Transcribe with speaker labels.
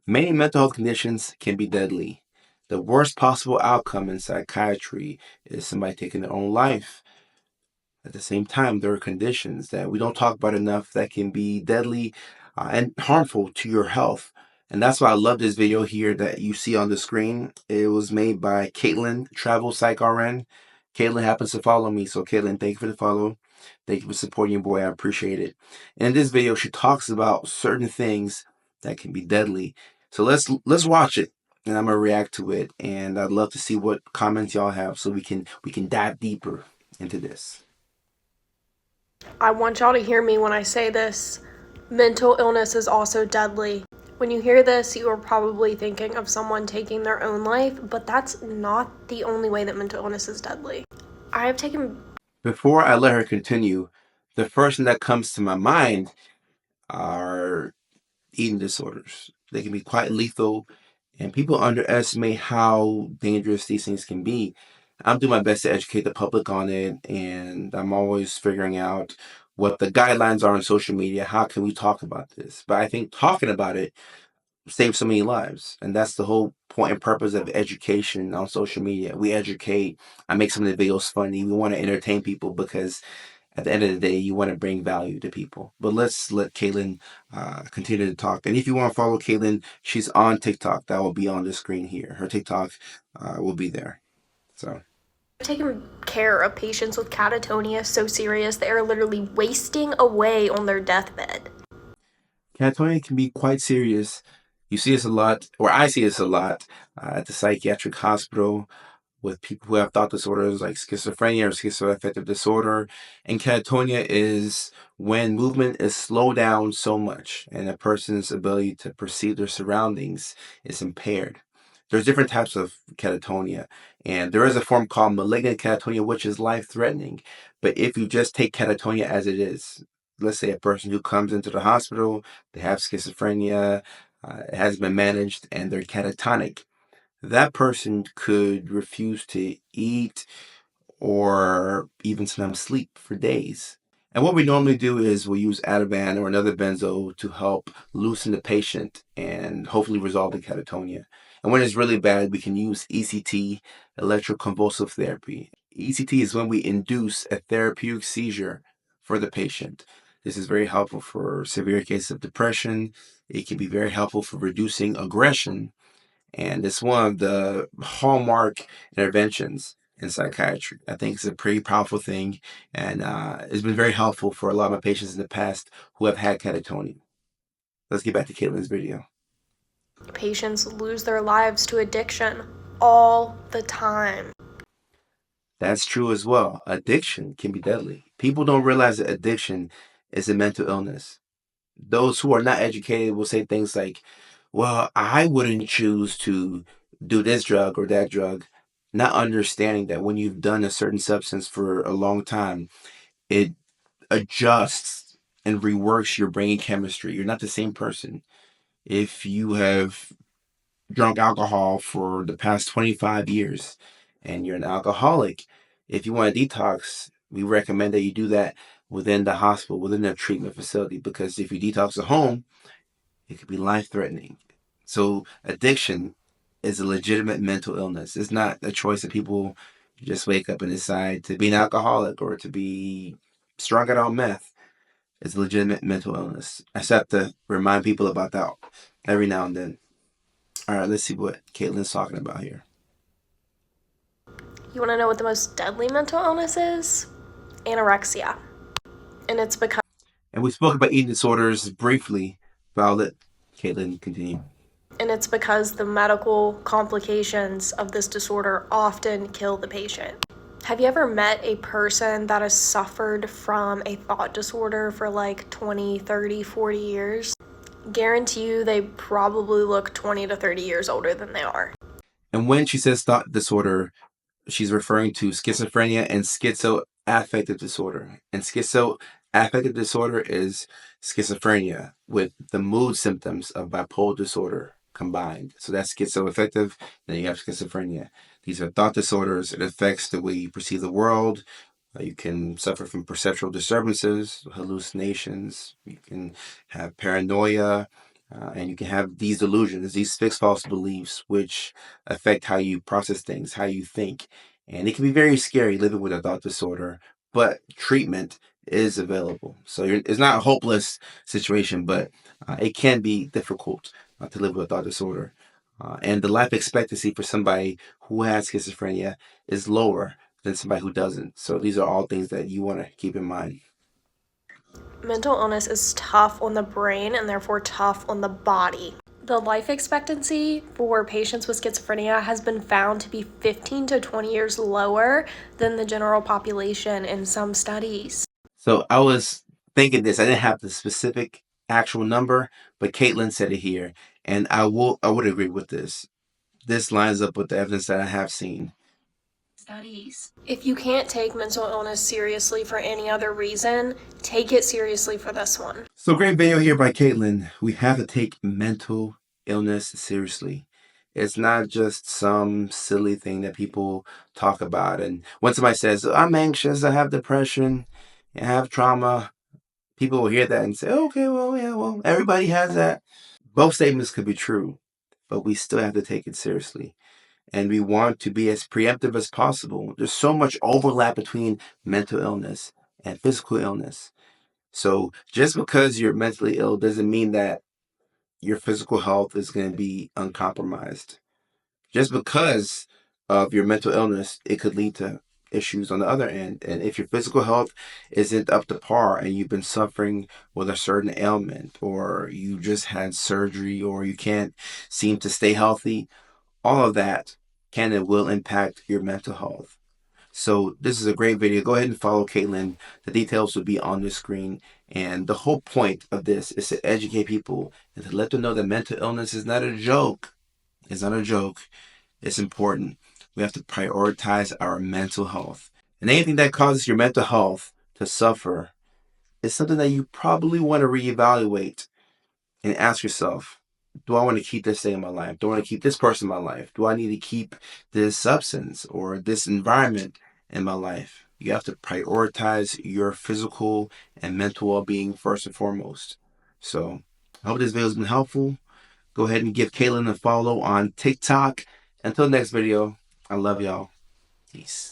Speaker 1: Many mental health conditions can be deadly. The worst possible outcome in psychiatry is somebody taking their own life. At the same time, there are conditions that we don't talk about enough that can be deadly and harmful to your health. And that's why I love this video here that you see on the screen. It was made by Caitlin, Travel Psych RN. Caitlin happens to follow me, so Caitlin, thank you for the follow. Thank you for supporting your boy. I appreciate it. And in this video, she talks about certain things that can be deadly. So let's watch it, and I'm gonna react to it. And I'd love to see what comments y'all have, so we can dive deeper into this.
Speaker 2: I want y'all to hear me when I say this. Mental illness is also deadly. When you hear this, you are probably thinking of someone taking their own life, but that's not the only way that mental illness is deadly. I have taken...
Speaker 1: Before I let her continue, the first thing that comes to my mind are eating disorders. They can be quite lethal, and people underestimate how dangerous these things can be. I'm doing my best to educate the public on it, and I'm always figuring out what the guidelines are on social media. How can we talk about this? But I think talking about it saves so many lives, and that's the whole point and purpose of education on social media. We educate. I make some of the videos funny. We want to entertain people because at the end of the day, you want to bring value to people. But let's let Caitlin continue to talk. And if you want to follow Caitlin, she's on TikTok. That will be on the screen here. Her TikTok will be there. So
Speaker 2: taken care of patients with catatonia so serious they are literally wasting away on their deathbed.
Speaker 1: Catatonia can be quite serious. You see this a lot, or I see this a lot at the psychiatric hospital with people who have thought disorders like schizophrenia or schizoaffective disorder. And catatonia is when movement is slowed down so much and a person's ability to perceive their surroundings is impaired. There's different types of catatonia, and there is a form called malignant catatonia, which is life-threatening. But if you just take catatonia as it is, let's say a person who comes into the hospital, they have schizophrenia, it has been managed, and they're catatonic, that person could refuse to eat or even sometimes sleep for days. And what we normally do is we'll use Ativan or another benzo to help loosen the patient and hopefully resolve the catatonia. And when it's really bad, we can use ECT, electroconvulsive therapy. ECT is when we induce a therapeutic seizure for the patient. This is very helpful for severe cases of depression. It can be very helpful for reducing aggression, and it's one of the hallmark interventions in psychiatry. I think it's a pretty powerful thing, and it's been very helpful for a lot of my patients in the past who have had catatonia. Let's get back to Caitlin's video.
Speaker 2: Patients lose their lives to addiction all the time.
Speaker 1: That's true as well. Addiction can be deadly. People don't realize that addiction is a mental illness. Those who are not educated will say things like, well, I wouldn't choose to do this drug or that drug, not understanding that when you've done a certain substance for a long time, it adjusts and reworks your brain chemistry. You're not the same person. If you have drunk alcohol for the past 25 years and you're an alcoholic, if you want to detox, we recommend that you do that within the hospital, within a treatment facility, because if you detox at home, it could be life-threatening. So addiction is a legitimate mental illness. It's not a choice that people just wake up and decide to be an alcoholic or to be strung out on meth. It's a legitimate mental illness. I just have to remind people about that every now and then. All right, let's see what Caitlin's talking about here.
Speaker 2: You want to know what the most deadly mental illness is? Anorexia. And it's because...
Speaker 1: And we spoke about eating disorders briefly, but I'll let Caitlin continue.
Speaker 2: And it's because the medical complications of this disorder often kill the patient. Have you ever met a person that has suffered from a thought disorder for like 20, 30, 40 years? Guarantee you they probably look 20 to 30 years older than they are.
Speaker 1: And when she says thought disorder, she's referring to schizophrenia and schizoaffective disorder. And schizoaffective disorder is schizophrenia with the mood symptoms of bipolar disorder combined. So that's schizoaffective, then you have schizophrenia. These are thought disorders. It affects the way you perceive the world. You can suffer from perceptual disturbances, hallucinations. You can have paranoia, And you can have these delusions, these fixed false beliefs, which affect how you process things, how you think. And it can be very scary living with a thought disorder, but treatment is available. So it's not a hopeless situation, but it can be difficult to live with a thought disorder. And the life expectancy for somebody who has schizophrenia is lower than somebody who doesn't. So these are all things that you want to keep in mind.
Speaker 2: Mental illness is tough on the brain and therefore tough on the body. The life expectancy for patients with schizophrenia has been found to be 15 to 20 years lower than the general population in some studies.
Speaker 1: So I was thinking this. I didn't have the specific actual number, but Caitlin said it here, and I would agree with this. This lines up with the evidence that I have seen.
Speaker 2: Studies. If you can't take mental illness seriously for any other reason, take it seriously for this one.
Speaker 1: So great video here by Caitlin. We have to take mental illness seriously. It's not just some silly thing that people talk about. And when somebody says, I'm anxious, I have depression, I have trauma, people will hear that and say, okay, well, yeah, well, everybody has that. Both statements could be true, but we still have to take it seriously. And we want to be as preemptive as possible. There's so much overlap between mental illness and physical illness. So just because you're mentally ill doesn't mean that your physical health is going to be uncompromised. Just because of your mental illness, it could lead to issues on the other end. And if your physical health isn't up to par and you've been suffering with a certain ailment, or you just had surgery, or you can't seem to stay healthy, all of that can and will impact your mental health. So this is a great video. Go ahead and follow Caitlin. The details will be on the screen. And the whole point of this is to educate people and to let them know that mental illness is not a joke. It's not a joke. It's important. We have to prioritize our mental health. And anything that causes your mental health to suffer is something that you probably want to reevaluate and ask yourself, do I want to keep this thing in my life? Do I want to keep this person in my life? Do I need to keep this substance or this environment in my life? You have to prioritize your physical and mental well being first and foremost. So I hope this video has been helpful. Go ahead and give Kaylin a follow on TikTok. Until next video, I love y'all. Peace.